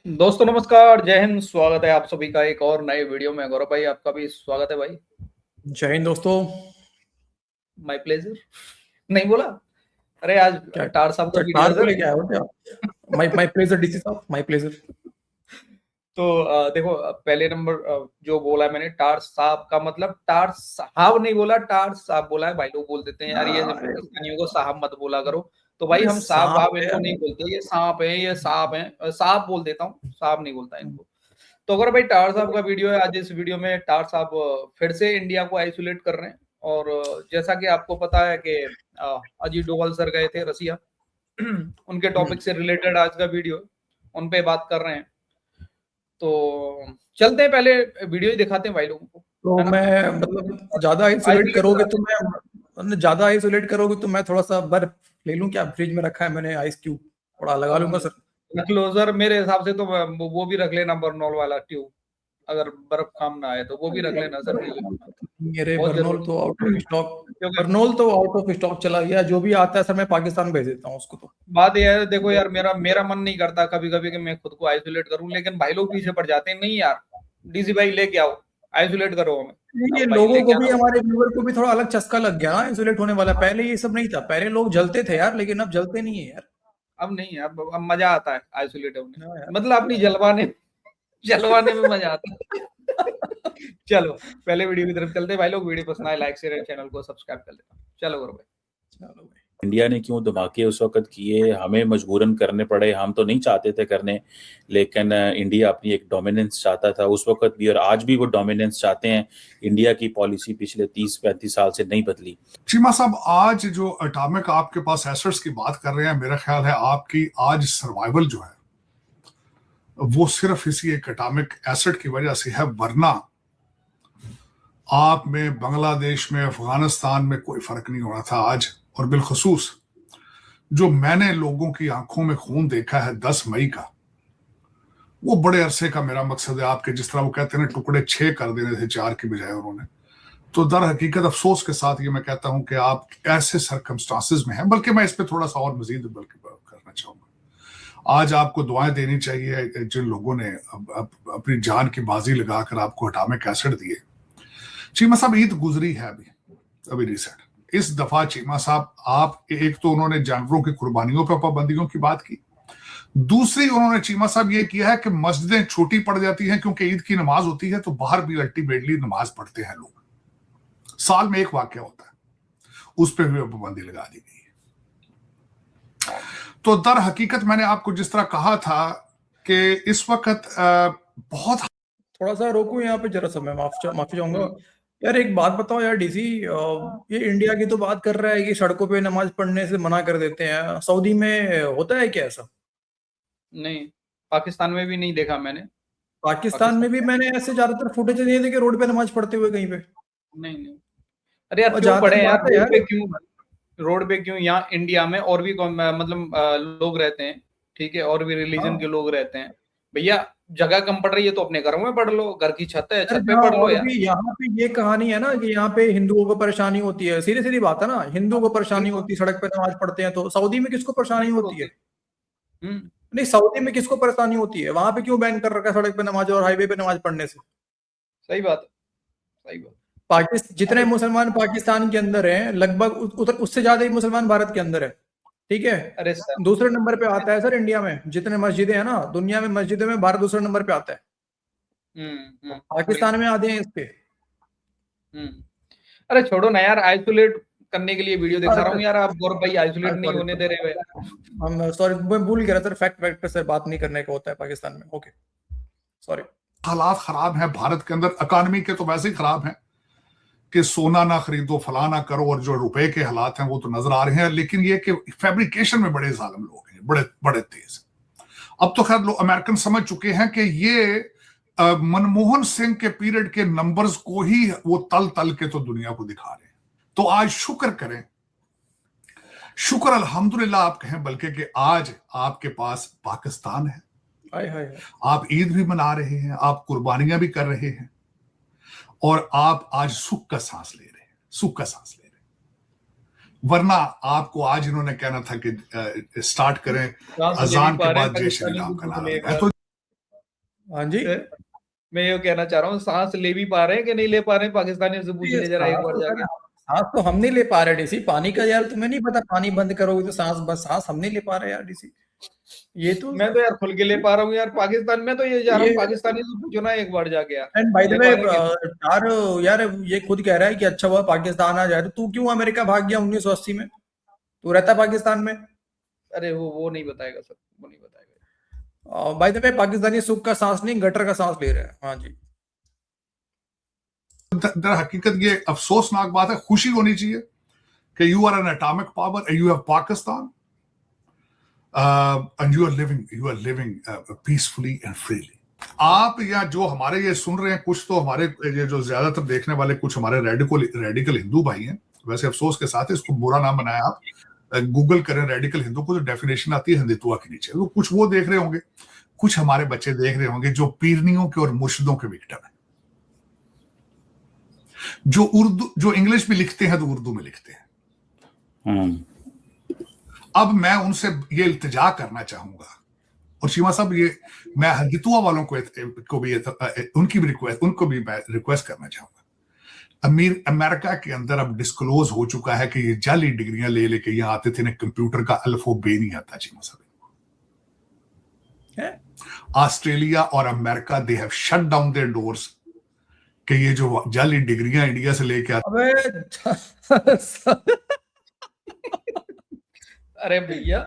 दोस्तों नमस्कार, जय हिंद। स्वागत है आप सभी का एक और नए वीडियो में। गौरव भाई, आपका भी स्वागत है भाई। जय हिंद दोस्तों। My pleasure. नहीं बोला? अरे आज क्या टार साहब का वीडियो टार है को सर। लेके आए हो क्या? माय प्लेजर डीसी साहब, माय प्लेजर। तो देखो, पहले नंबर जो बोला है मैंने, टार साहब का मतलब टार साहब नहीं बोला, टार साहब बोला है। भाई लोग बोल देते हैं यार ये अरे पाकिस्तानियों को साहब मत बोला करो। तो भाई अरे हम साहब सांप वाहब है इनको यार। नहीं बोलते, ये सांप है, ये साहब है। साहब बोल देता हूँ, साहब नहीं बोलता इनको। तो अगर भाई टार साहब का वीडियो है, आज इस वीडियो में टार साहब फिर से इंडिया को आइसोलेट कर रहे हैं। और जैसा कि आपको पता है कि अजीत डोभाल सर गए थे रसिया। उनके टॉपिक से रिलेटेड आज का वीडियो, उन पे बात कर रहे हैं। तो चलते हैं, पहले वीडियो ही दिखाते हैं भाई लोगों को, तो है ना। मैं मतलब ज्यादा आइसोलेट करोगे तो मैं थोड़ा सा बर्फ ले लूं क्या? फ्रिज में रखा है मैंने आइस क्यूब, थोड़ा लगा लूंगा सर। रख लो सर, मेरे हिसाब से तो वो भी रख लेना, बर्नॉल वाला ट्यूब। अगर बर्फ काम ना आए तो वो भी रख लेना सर, फ्रिज में। मेरे बहुत बर्नोल जरूरी तो आउट ऑफ स्टॉक। क्योंकि बर्नोल तो आउट ऑफ स्टॉक चला गया। जो भी आता है सर मैं पाकिस्तान भेज देता हूँ उसको। तो बात यह है, देखो यार, मेरा मेरा मन नहीं करता कभी कभी कि मैं खुद को आइसोलेट करूं, लेकिन भाई लोग पीछे पड़ जाते हैं। नहीं यार, डीसी भाई लेके आओ, आइसोलेट करो हमें। ये अब भाई लोगों लेके को भी, आना। हमारे व्यूअर को भी थोड़ा अलग चस्का लग गया ना आइसोलेट होने वाला। पहले ये सब नहीं था, पहले लोग जलते थे यार, लेकिन अब जलते नहीं है यार। अब नहीं है, अब मजा आता है आइसोलेट होने हाँ में। यार। मतलब अपनी जलवाने जलवाने में मजा आता है। चलो, पहले वीडियो की तरफ चलते हैं भाई लोग। वीडियो पसंद आए लाइक शेयर, चैनल को सब्सक्राइब कर लेना। चलो करो भाई। चलो भाई। इंडिया ने क्यों धमाके उस वक्त किए, हमें मजबूरन करने पड़े। हम तो नहीं चाहते थे करने, लेकिन इंडिया अपनी एक डोमिनेंस चाहता था उस वक्त भी, और आज भी वो डोमिनेंस चाहते हैं। इंडिया की पॉलिसी पिछले 30-35 साल से नहीं बदली। चीमा साहब, आज जो एटॉमिक आपके पास एसेट्स की बात कर रहे हैं, मेरा ख्याल है आपकी आज सर्वाइवल जो है वो सिर्फ इसी एक एटॉमिक एसेट की वजह से है। वरना आप में, बांग्लादेश में, अफगानिस्तान में कोई फर्क नहीं होना था आज। और बिलखसूस जो मैंने लोगों की आंखों में खून देखा है 10 मई का, वो बड़े अरसे का मेरा मकसद है। आपके जिस तरह वो कहते हैं टुकड़े 6 कर देने थे 4 की बजाय उन्होंने। तो दर हकीकत अफसोस के साथ ये मैं कहता हूं कि आप ऐसे सरकमस्टांसेस में हैं। बल्कि मैं इस पे थोड़ा सा और मजीद बल्कि करना चाहूंगा। आज आपको दुआएं देनी चाहिए जिन लोगों ने अपनी जान की बाजी लगाकर आपको एटॉमिक एसिड दिए। चीमा साहब, ईद गुजरी है अभी रिसेंट। इस दफा चीमा साहब, आप एक तो उन्होंने जानवरों की कुर्बानियों पर पाबंदियों की बात की, दूसरी उन्होंने चीमा साहब ये किया है कि मस्जिदें छोटी पड़ जाती हैं क्योंकि ईद की नमाज होती है, तो बाहर भी अल्टीमेटली नमाज पढ़ते हैं लोग। साल में एक वाक्य होता है, उस पर भी पाबंदी लगा दी गई है। तो दर हकीकत मैंने आपको जिस तरह कहा था कि इस वक्त बहुत। थोड़ा सा रोकू यहाँ पे जरा सा, मैं माफी चाहूंगा यार। एक बात बताओ यार डीसी, ये इंडिया की तो बात कर रहा है कि सड़कों पे नमाज पढ़ने से मना कर देते हैं। सऊदी में होता है क्या ऐसा? नहीं, पाकिस्तान में भी नहीं देखा मैंने। पाकिस्तान में भी मैंने ऐसे ज्यादातर फुटेज नहीं देखे रोड पे नमाज पढ़ते हुए कहीं पे। नहीं। अरे यार, और क्यों जहां पढ़े तक यार बात है रोड यार, पे? क्यों रोड पे क्यों? यहाँ इंडिया में और भी मतलब लोग रहते हैं, ठीक है, और भी रिलीजन के हाँ लोग रहते हैं। भैया, जगह कम पड़ रही है तो अपने घरों में पढ़ लो, घर की छत है, यार छत पे जहाँ पढ़ लो और यार। भी, यहाँ पे ये कहानी है ना कि यहाँ पे हिंदुओं को परेशानी होती है। सीधी सीधी बात है ना, हिंदुओं को परेशानी बिल्कुल होती है, सड़क पे नमाज पढ़ते हैं। तो सऊदी में किसको परेशानी बिल्कुल होती होती है? है। नहीं, सऊदी में किसको परेशानी होती है? वहां पे क्यों बैन कर रखा है सड़क पे नमाज और हाईवे पे नमाज पढ़ने से? सही बात है, सही बात। पाकिस्तान जितने अरे मुसलमान पाकिस्तान के अंदर हैं, लगभग उधर उससे ज्यादा ही मुसलमान भारत के अंदर है। ठीक है। अरे सर। दूसरे नंबर पे आता है सर इंडिया में जितने मस्जिदें हैं ना, दुनिया में मस्जिदों में भारत दूसरे नंबर पे आता है। वही। पाकिस्तान में आधे हैं इसके। हम्म अरे छोड़ो ना यार, आइसोलेट करने के लिए वीडियो दिखा रहा हूँ यार। आप गौरव भाई आइसोलेट नहीं सॉरी होने दे रहे हुए। हम सॉरी, मैं भूल गया सर। फैक्ट फैक्ट पे सर बात नहीं करने का होता है पाकिस्तान में। Okay, sorry. हालात खराब हैं भारत के अंदर, इकॉनमी के तो वैसे ही खराब हैं कि सोना ना खरीदो, फला ना करो, और जो रुपए के हालात हैं वो तो नजर आ रहे हैं। लेकिन ये कि फैब्रिकेशन में बड़े जालिम लोग हैं, बड़े बड़े तेज। अब तो खैर लोग अमेरिकन समझ चुके हैं कि ये मनमोहन सिंह के पीरियड के नंबर्स को ही वो तल तल के तो दुनिया को दिखा रहे हैं। तो आज शुक्र करें, शुक्र अल्हम्दुलिल्लाह आप कहें बल्कि कि आज आपके पास पाकिस्तान है। आप ईद भी मना रहे हैं, आप कुर्बानियां भी कर रहे हैं, और आप आज सुख का सांस ले रहे हैं, सुख का सांस ले रहे हैं। वरना आपको आज इन्होंने कहना था कि स्टार्ट करें अजान के बाद जय श्री राम का नारा लगाएं। तो हाँ जी, मैं ये कहना चाह रहा हूँ, सांस ले भी पा रहे हैं कि नहीं ले पा रहे हैं, पाकिस्तानियों से पूछ ये ले जरा एक बार सांस जाके। सांस तो हम नहीं ले पा रहे डीसी, पानी का यार तुम्हें नहीं पता, पानी बंद करोगे तो सांस हम नहीं ले पा रहे यार डीसी। ये तो मैं तो यार खुल के ले पा रहा हूँ यार, पाकिस्तान में तो ये जा रहा हूँ, ये पाकिस्तानी से पूछो ना एक बार जाके यार, एंड बाय द ले वे पा रहे हैं कि नहीं? यार ये खुद कह रहा है कि अच्छा हुआ पाकिस्तान आ जाए, तो तू क्यों अमेरिका भाग गया 1980 में? तू रहता पाकिस्तान में। अरे वो नहीं बताएगा सर, वो नहीं बताएगा। बाय द वे पाकिस्तानी सुख का सांस नहीं, गटर का सांस ले रहे हैं। हाँ जी, दर हकीकत ये अफसोसनाक बात है, खुशी होनी चाहिए कि you are an atomic power, you have Pakistan and you are living peacefully and freely. आप या जो हमारे ये सुन रहे हैं, कुछ तो हमारे ये जो ज्यादातर देखने वाले कुछ हमारे रेडिकल हिंदू भाई हैं, वैसे अफसोस के साथ इसको बुरा नाम बनाया आप, गूगल करें रेडिकल हिंदू को, जो डेफिनेशन आती है हिंदुत्व के नीचे, तो कुछ वो देख रहे होंगे, कुछ हमारे बच्चे देख रहे होंगे जो पीरनियों के और मुर्शिदों के विक्टिम है, जो इंग्लिश में लिखते हैं तो उर्दू में लिखते हैं। अब मैं उनसे ये इल्तिजा करना चाहूंगा, और शीमा साहब ये मैं हिंदुत्व वालों को भी उनको भी मैं रिक्वेस्ट करना चाहूंगा। अमेरिका के अंदर अब डिस्क्लोज हो चुका है कि ये जाली डिग्रियां ले लेके यहाँ आते थे ना, कंप्यूटर का अल्फो बे नहीं आता शीमा साहब। ऑस्ट्रेलिया और America they have shut down their doors कि ये जो जाली डिग्रियां इंडिया से लेके आते। अरे भैया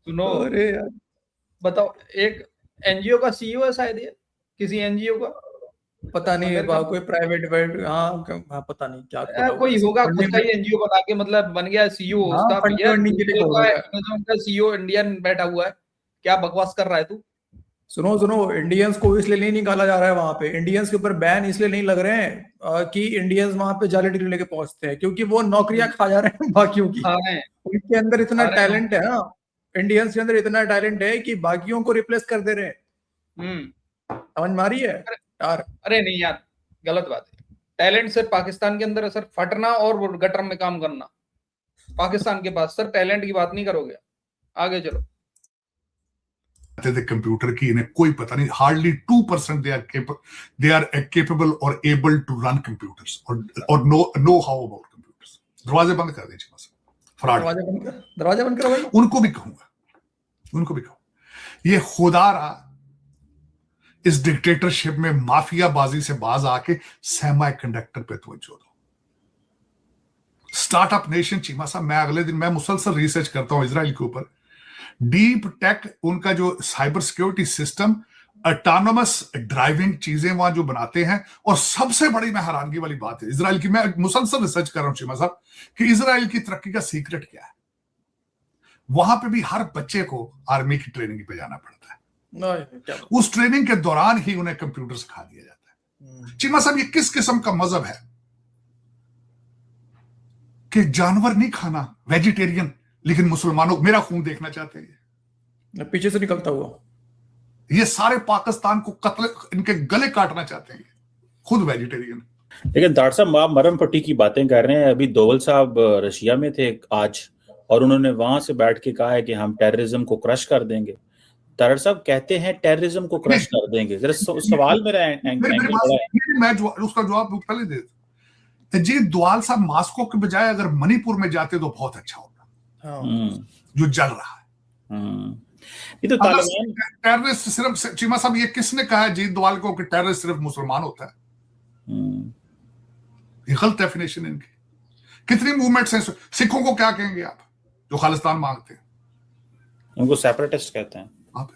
सुनो, अरे यार बताओ, एक एनजीओ का सीईओ है शायद ये, किसी एनजीओ का, पता नहीं अमेरिका कोई प्राइवेट हाँ पता नहीं क्या कोई होगा, खुद का ही एनजीओ बना के मतलब बन गया सीईओ उसका। भैया का सीईओ इंडियन बैठा हुआ है, क्या बकवास कर रहा है तू? सुनो, इंडियंस को इसलिए नहीं निकाला जा रहा है वहां पे, इंडियंस के ऊपर बैन इसलिए नहीं लग रहे हैं कि इंडियंस वहां पे जाली डिग्री लेके पहुंचते हैं, क्योंकि वो नौकरियां खा जा रहे हैं बाकियों की। उनके अंदर इतना टैलेंट है ना, इंडियंस के अंदर इतना टैलेंट है कि बाकियों को रिप्लेस कर दे रहे हैं। समझ में आ रही है यार? अरे नहीं यार, गलत बात है। टैलेंट सिर्फ पाकिस्तान के अंदर है सर, फटना और गटर में काम करना पाकिस्तान के पास। सर टैलेंट की बात नहीं करोगे, आगे चलो। थे कंप्यूटर की इन्हें कोई पता नहीं, हार्डली 2% दे आर केपेबल और एबल टू रन कंप्यूटर्स और नो हाउ अबाउट कंप्यूटर्स। दरवाजे बंद कर दीजिए बस, दरवाजा बंद करो भाई। उनको भी कहूंगा ये खुदारा इस डिक्टेटरशिप में माफियाबाजी से बाज आके सेमी कंडक्टर पे तवज्जो दो। स्टार्टअप नेशन चीमा साहब, मैं अगले दिन मैं मुसलसल रिसर्च करता हूं इजराइल के ऊपर। डीप टेक, उनका जो cyber security system, autonomous driving चीजें वहां जो बनाते हैं, और सबसे बड़ी मैं हैरानगी वाली बात है इजराइल की, मैं मुसलसल रिसर्च कर रहा हूं चीमा साहब कि इजराइल की तरक्की का सीक्रेट क्या है। वहां पे भी हर बच्चे को आर्मी की ट्रेनिंग पे जाना पड़ता है, उस ट्रेनिंग के दौरान ही उन्हें कंप्यूटर सिखा दिया जाता है। चीमा साहब ये किस किस्म का मजहब है कि जानवर नहीं खाना, वेजिटेरियन, लेकिन मुसलमानों मेरा खून देखना चाहते हैं, पीछे से निकलता हुआ। ये सारे पाकिस्तान को कत्ल, इनके गले काटना चाहते हैं, खुद वेजिटेरियन। लेकिन डॉक्टर साहब आप मरम पट्टी की बातें कर रहे हैं। अभी दोवल साहब रशिया में थे आज, और उन्होंने वहां से बैठ के कहा है कि हम टेररिज्म को क्रश कर देंगे। डॉक्टर साहब कहते हैं टेररिज्म को क्रश कर देंगे, जरा सवाल मेरा मैं उसका जवाब पहले दे जी। दुआल साहब मास्को के बजाय अगर मणिपुर में जाते तो बहुत अच्छा होता, जो जल रहा है। ये तो तालिबान टेररिस्ट सिर्फ, चीमा साहब ये किसने कहा है जी दुआल को कि टेररिस्ट सिर्फ मुसलमान होता है? ये गलत डेफिनेशन इनकी। कितनी मूवमेंट्स हैं, सिखों को क्या कहेंगे आप जो खालिस्तान मांगते हैं? उनको सेपरेटिस्ट कहते हैं। आप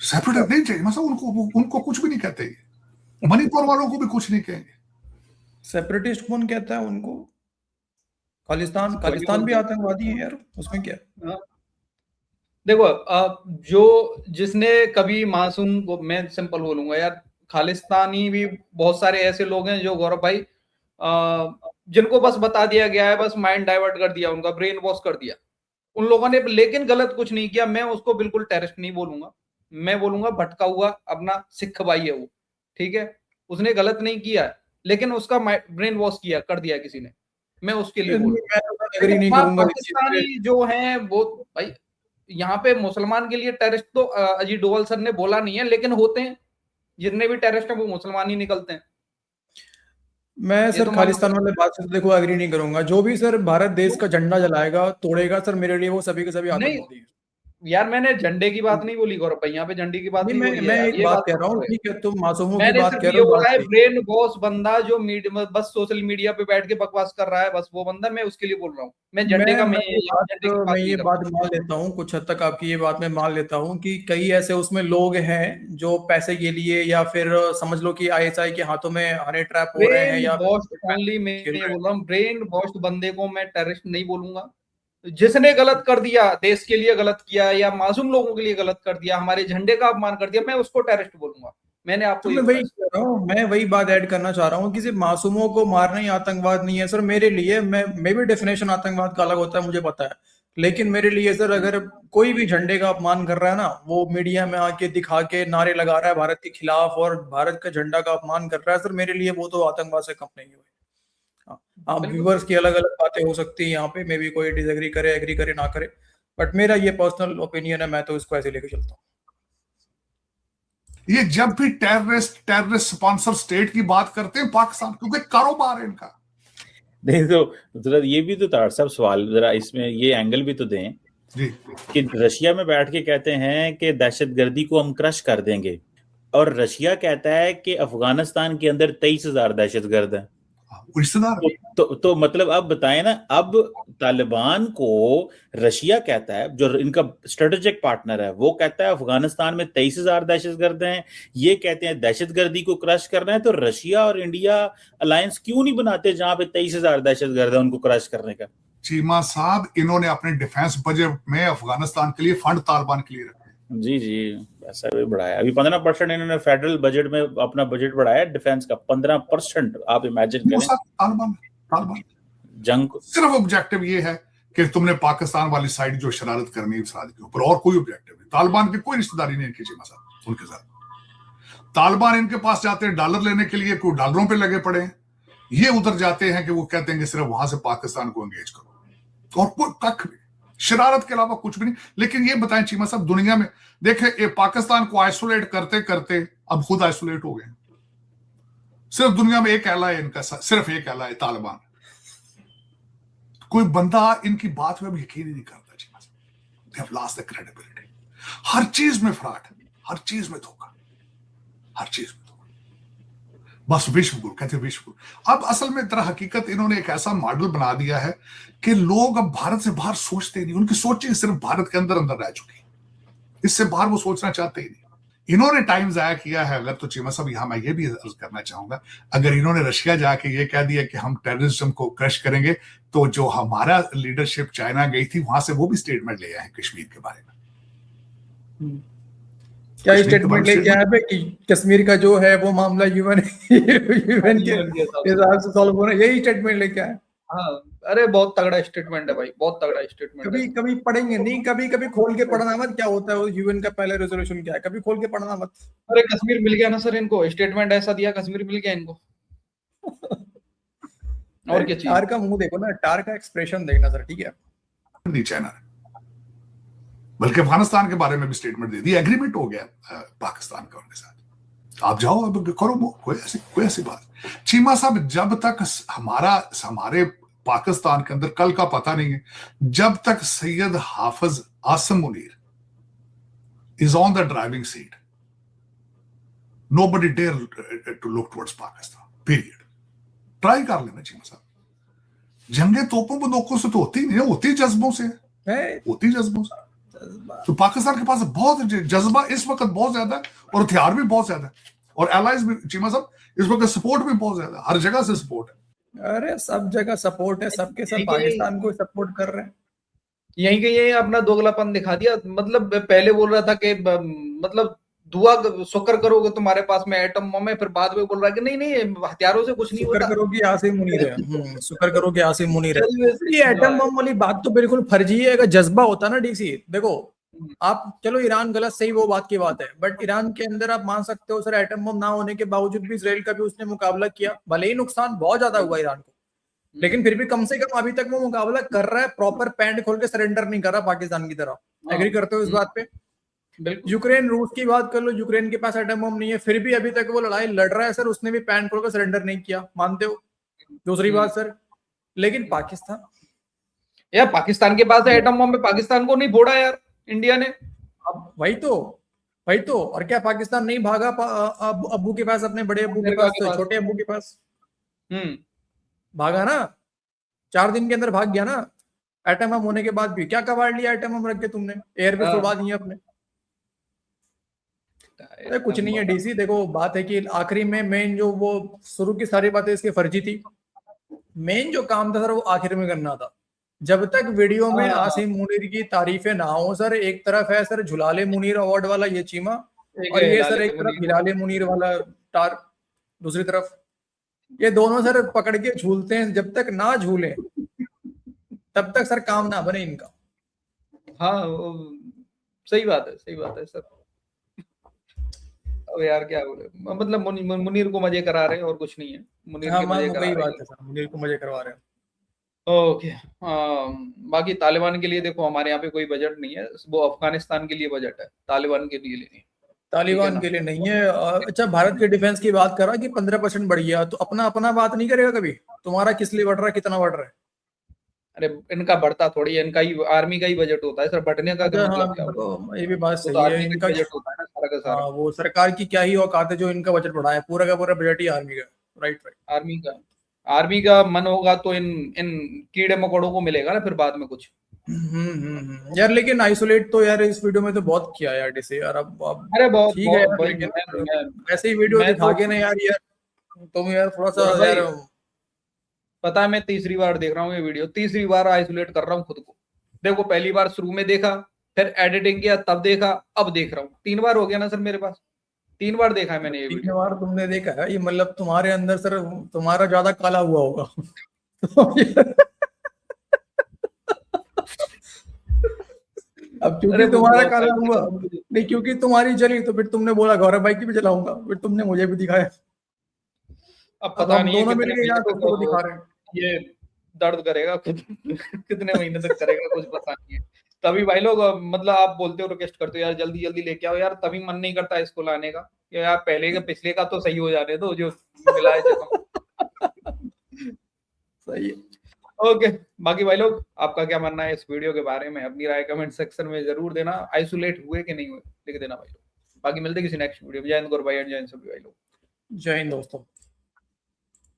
सेपरेटिस्ट नहीं चाहिए मतलब, उनको कुछ भी नहीं कहते। मणिपुर वालों को भी कुछ नहीं कहेंगे। सेपरेटिस्ट कौन कहता है उनको? खालिस्तान भी आतंकवादी है यार, उसमें क्या? देखो जो जिसने कभी मासूम को, मैं सिंपल बोलूंगा यार, खालिस्तानी भी बहुत सारे ऐसे लोग हैं जो गौरव भाई जिनको बस बता दिया गया है, बस माइंड डाइवर्ट कर दिया, उनका ब्रेन वॉश कर दिया उन लोगों ने, लेकिन गलत कुछ नहीं किया। मैं उसको बिल्कुल टेररिस्ट नहीं बोलूंगा, मैं बोलूंगा भटका हुआ अपना सिख भाई है वो, ठीक है, उसने गलत नहीं किया, लेकिन उसका ब्रेन वॉश किया कर दिया किसी ने, मैं उसके लिए बोलूंगा। पाकिस्तानी जो हैं वो भाई यहाँ पे मुसलमान के लिए टेररिस्ट तो अजीत डोभाल सर ने बोला नहीं है, लेकिन होते हैं, जितने भी टेररिस्ट हैं वो मुसलमान ही निकलते हैं। मैं सर तो खालिस्तान वाले बात से देखो एग्री नहीं करूंगा। जो भी सर भारत देश का झंडा जलाएगा, तोड़ेगा, सर मेरे लिए वो सभी के सभी आतंकवादी हैं। यार मैंने झंडे की बात नहीं बोली गौरव भाई, यहाँ पे झंडे की बात नहीं बोली है। मैं एक बात कह रहा हूँ, ठीक है तुम मासूमों की बात कर रहे हो। हो, ब्रेन वॉश बंदा जो बस सोशल मीडिया पे बैठ के बकवास कर रहा है, बस वो बंदा, मैं उसके लिए बोल रहा हूँ। मैं ये बात मान लेता हूँ, कुछ हद तक आपकी ये बात मैं मान लेता हूँ कि कई ऐसे उसमें लोग हैं जो पैसे के लिए या फिर समझ लो कि आईएसआई के हाथों में हनी ट्रैप हो रहे हैं, या ब्रेन वॉश बंदे को मैं टेररिस्ट नहीं बोलूंगा। जिसने गलत कर दिया, देश के लिए गलत किया या मासूम लोगों के लिए गलत कर दिया, हमारे झंडे का अपमान कर दिया, मैं उसको टेररिस्ट बोलूंगा। मैंने आपको मैं वही बात ऐड करना चाह रहा हूँ कि सिर्फ मासूमों को मारना ही आतंकवाद नहीं है सर। मेरे लिए मैं भी डेफिनेशन आतंकवाद का अलग होता है, मुझे पता है, लेकिन मेरे लिए सर अगर कोई भी झंडे का अपमान कर रहा है ना, वो मीडिया में आके दिखा के नारे लगा रहा है भारत के खिलाफ और भारत का झंडा का अपमान कर रहा है, सर मेरे लिए वो तो आतंकवाद से कम नहीं है। आप व्यूअर्स की अलग अलग बातें हो सकती है यहाँ पे, मे भी कोई डिसएग्री करे, एग्री करे, ना करे, बट मेरा ये पर्सनल ओपिनियन है, मैं तो इसको ऐसे लेके चलता हूँ। ये जब भी टेररिस्ट स्पॉन्सर स्टेट की बात करते हैं पाकिस्तान, क्योंकि कारोबार है इनका। नहीं तो जरा ये भी तो तार साहब सवाल, जरा इसमें ये एंगल भी तो दें जी कि रशिया में बैठ के कहते हैं कि दहशतगर्दी को हम क्रश कर देंगे, और रशिया कहता है कि अफगानिस्तान के अंदर 23,000 दहशतगर्द हैं। तो मतलब अब बताएं ना, अब तालिबान को रशिया कहता है, जो इनका स्ट्रेटेजिक पार्टनर है, वो कहता है अफगानिस्तान में 23,000 दहशतगर्द हैं, ये कहते हैं दहशतगर्दी को क्रश करना है, तो रशिया और इंडिया अलायंस क्यों नहीं बनाते जहां पे 23,000 दहशतगर्द है उनको क्रश करने का? चीमा साहब, इन्होंने अपने डिफेंस बजट में अफगानिस्तान के लिए फंड तालिबान के लिए रखे। जी ऐसा भी बढ़ाया, अभी 15% इन्होंने फेडरल बजट में अपना बजट बढ़ाया डिफेंस का, 15%। आप इमेजिन करें। तालिबान जंग सिर्फ ऑब्जेक्टिव ये है कि तुमने पाकिस्तान वाली साइड जो शरारत करनी है साथ के ऊपर, और कोई ऑब्जेक्टिव नहीं। तालिबान की कोई रिश्तेदारी नहीं है चीमा साहब उनके साथ। तालिबान इनके पास जाते हैं डॉलर लेने के लिए, कोई डॉलरों पे लगे पड़े हैं, ये उधर जाते हैं कि वो कहते हैं कि सिर्फ वहां से पाकिस्तान को एंगेज करो, और कोई कख भी शरारत के अलावा कुछ भी नहीं। लेकिन ये बताएं चीमा साहब, दुनिया में देखे पाकिस्तान को आइसोलेट करते करते अब खुद आइसोलेट हो गए। सिर्फ दुनिया में एक एला है इनका, सिर्फ एक एला है तालिबान। कोई बंदा इनकी बात में अब यकीन ही नहीं करता चीमा साहब। They have lost the credibility. हर चीज में फ्रॉड, हर चीज में धोखा, हर चीज में धोखा। बस विश्व गुरु कहते विश्व गुरु। अब असल में तरह हकीकत इन्होंने एक ऐसा मॉडल बना दिया है कि लोग अब भारत से बाहर सोचते नहीं। उनकी सोचें सिर्फ भारत के अंदर अंदर रह चुकी, इससे बाहर वो सोचना चाहते ही नहीं। इन्होंने टाइम जाया किया है अगर, तो चीमा साहब यहां मैं ये भी अर्ज करना चाहूंगा, अगर इन्होंने रशिया जाके ये कह दिया कि हम टेररिज्म को क्रश करेंगे, तो जो हमारा लीडरशिप चाइना गई थी वहां से वो भी स्टेटमेंट ले आए कश्मीर के बारे में। क्या स्टेटमेंट लेके आए पे कि कश्मीर का जो है वो मामला यूएन के हिसाब से सॉल्व होना, यही स्टेटमेंट लेके आए। हाँ, अरे बहुत तगड़ा स्टेटमेंट है भाई, बहुत तगड़ा स्टेटमेंट। कभी पढ़ेंगे नहीं, कभी खोल के पढ़ना मत, क्या होता है वो यूएन का पहला रेजोल्यूशन क्या है, कभी खोल के पढ़ना मत। अरे कश्मीर मिल गया ना सर इनको, स्टेटमेंट ऐसा दिया, कश्मीर मिल गया इनको। और क्या चाहिए? टार का मुंह देखो ना, टार का एक्सप्रेशन देखना सर, ठीक है। नहीं चाइना ने बल्कि अफगानिस्तान के बारे में भी स्टेटमेंट दे दी, एग्रीमेंट हो गया पाकिस्तान का उनके साथ, आप जाओ अब करो वो, कोई ऐसी बात। चीमा साहब, जब तक हमारे पाकिस्तान के अंदर कल का पता नहीं है, जब तक Syed Hafiz Asim Munir is on the driving seat, nobody dare to look towards Pakistan, period. Try कर लेना चीमा साहब। जंगे तोपों बंदूकों से तो होती नहीं, होती जज्बों से है, होती जज्बों से। तो पाकिस्तान के पास बहुत जज्बा इस वक्त बहुत ज्यादा है, और हथियार भी बहुत ज्यादा है, और एलाइज भी चीमा साहब इस वक्त सपोर्ट भी बहुत ज्यादा है, हर जगह से सपोर्ट है। अरे सब जगह सपोर्ट है, सबके सब पाकिस्तान को सपोर्ट कर रहे हैं। यहीं के यहीं अपना दोगलापन दिखा दिया। मतलब पहले बोल रहा था कि मतलब दुआ शुक्र करोगे तुम्हारे पास में एटम बम है, फिर बाद में बोल रहा है कि नहीं हथियारों से कुछ नहीं होता। शुक्र करो कि आसिम मुनीर है, शुक्र करो कि आसिम मुनीर है। ये एटम बम वाली बात तो बिल्कुल फर्जी है। अगर जज्बा होता ना डीसी, देखो आप चलो ईरान गलत सही वो बात की बात है, बट ईरान के अंदर आप मान सकते हो सर एटम बम ना होने के बावजूद भी इसराइल का भी उसने मुकाबला किया, भले ही नुकसान बहुत ज्यादा हुआ ईरान को, लेकिन फिर भी कम से कम अभी तक वो मुकाबला कर रहा है, प्रॉपर पैंट खोल के सरेंडर नहीं कर रहा पाकिस्तान की तरह। एग्री करते हो इस बात पे? यूक्रेन रूस की बात कर लो, यूक्रेन के पास एटम बम नहीं है, फिर भी अभी तक वो लड़ाई लड़ रहा है सर, उसने भी पैंट खोल कर सरेंडर नहीं किया, मानते हो? दूसरी बात सर, लेकिन पाकिस्तान, यार पाकिस्तान के पास एटम बम में पाकिस्तान को नहीं फोड़ा यार इंडिया ने। अब वही तो और क्या पाकिस्तान नहीं भागा अब्बू के पास, अपने बड़े अब्बू के पास, छोटे अब्बू के पास भागा ना, 4 दिन के अंदर भाग गया ना। एटम बम होने के बाद भी क्या कबाड़ लिया एटम बम रख के तुमने, एयर पे उड़ा दिए अपने। कुछ नहीं है डीसी, देखो बात है कि आखिरी में मेन जो वो शुरू की सारी बातें इसकी फर्जी थी, मेन जो काम था सर वो आखिर में करना था। जब तक वीडियो में आसिम मुनीर की तारीफें ना हो सर, एक तरफ है सर झुलाले मुनीर अवार्ड वाला ये चीमा, और ये सर एक तरफ हिलाले मुनीर वाला टार दूसरी तरफ, ये दोनों सर पकड़ के झूलते हैं, जब तक ना झूले तब तक सर काम ना बने इनका। हाँ सही बात है सर। अब यार क्या बोले, मतलब मुनीर को मजे करा रहे हैं और कुछ नहीं है। मुनीर के मजे करा रहे हैं, मुनीर को मजे करवा रहे हैं। ओके बाकी तालिबान के लिए देखो हमारे यहाँ पे कोई बजट नहीं है, वो अफगानिस्तान के लिए बजट है, तालिबान के लिए नहीं। तालिबान के लिए नहीं है। अच्छा भारत के डिफेंस की बात करा कि 15% बढ़ गया, तो अपना बात नहीं करेगा कभी, तुम्हारा किस लिए बढ़ रहा है, कितना बढ़ रहा है? अरे इनका बढ़ता थोड़ी है, इनका ही आर्मी का ही बजट होता है सर, बढ़ने का क्या मतलब क्या होता है? ये भी बात सही है, इनका बजट होता है ना सारा का सारा। वो सरकार की क्या ही औकात है जो इनका बजट बढ़ाए, पूरा का पूरा बजट ही आर्मी का। राइट आर्मी का मन होगा तो इन कीड़े मकोड़ों को मिलेगा ना फिर बाद में कुछ। यार लेकिन आइसोलेट तो यार इस वीडियो में तो बहुत किया यार डिसे यार। अब अरे बहुत ठीक है यार, लेकिन ऐसे ही वीडियो दिखा के ना यार तुम यार थोड़ा सा यार, पता है मैं तीसरी बार देख रहा हूँ ये वीडियो, तीसरी बार आइसोलेट कर रहा हूँ खुद को। देखो पहली बार शुरू में देखा, फिर एडिटिंग किया तब देखा, अब देख रहा हूँ, 3 बार हो गया ना सर मेरे पास, 3 बार देखा है मैंने ये वीडियो। 3 बार तुमने देखा है, ये मतलब तुम्हारे अंदर सर तुम्हारा ज्यादा काला हुआ होगा। अब क्योंकि तुम्हारा काला हुआ नहीं, क्योंकि तुम्हारी जली तो फिर तुमने बोला गौरव भाई की भी जलाऊंगा, फिर तुमने मुझे भी दिखाया। अब पता नहीं दोनों मिलके यार को दिखा रहे हैं, ये दर्द करेगा कितने महीने तक करेगा कुछ पता नहीं है। तभी भाई लोग मतलब आप बोलते हो, रिक्वेस्ट करते हो यार जल्दी जल्दी लेके आओ यार, तभी मन नहीं करता इसको लाने का, यार पहले का पिछले का तो सही हो जाने दो जो मिला है। सही है। ओके बाकी भाई लोग आपका क्या मानना है इस वीडियो के बारे में, अपनी राय कमेंट सेक्शन में जरूर देना, आइसोलेट हुए कि नहीं हुए लिख देना भाई लोग। बाकी मिलते किसी नेक्स्ट वीडियो में। जय हिंद गौरव भाई, जय हिंद सभी भाई लोग। जय हिंद दोस्तों।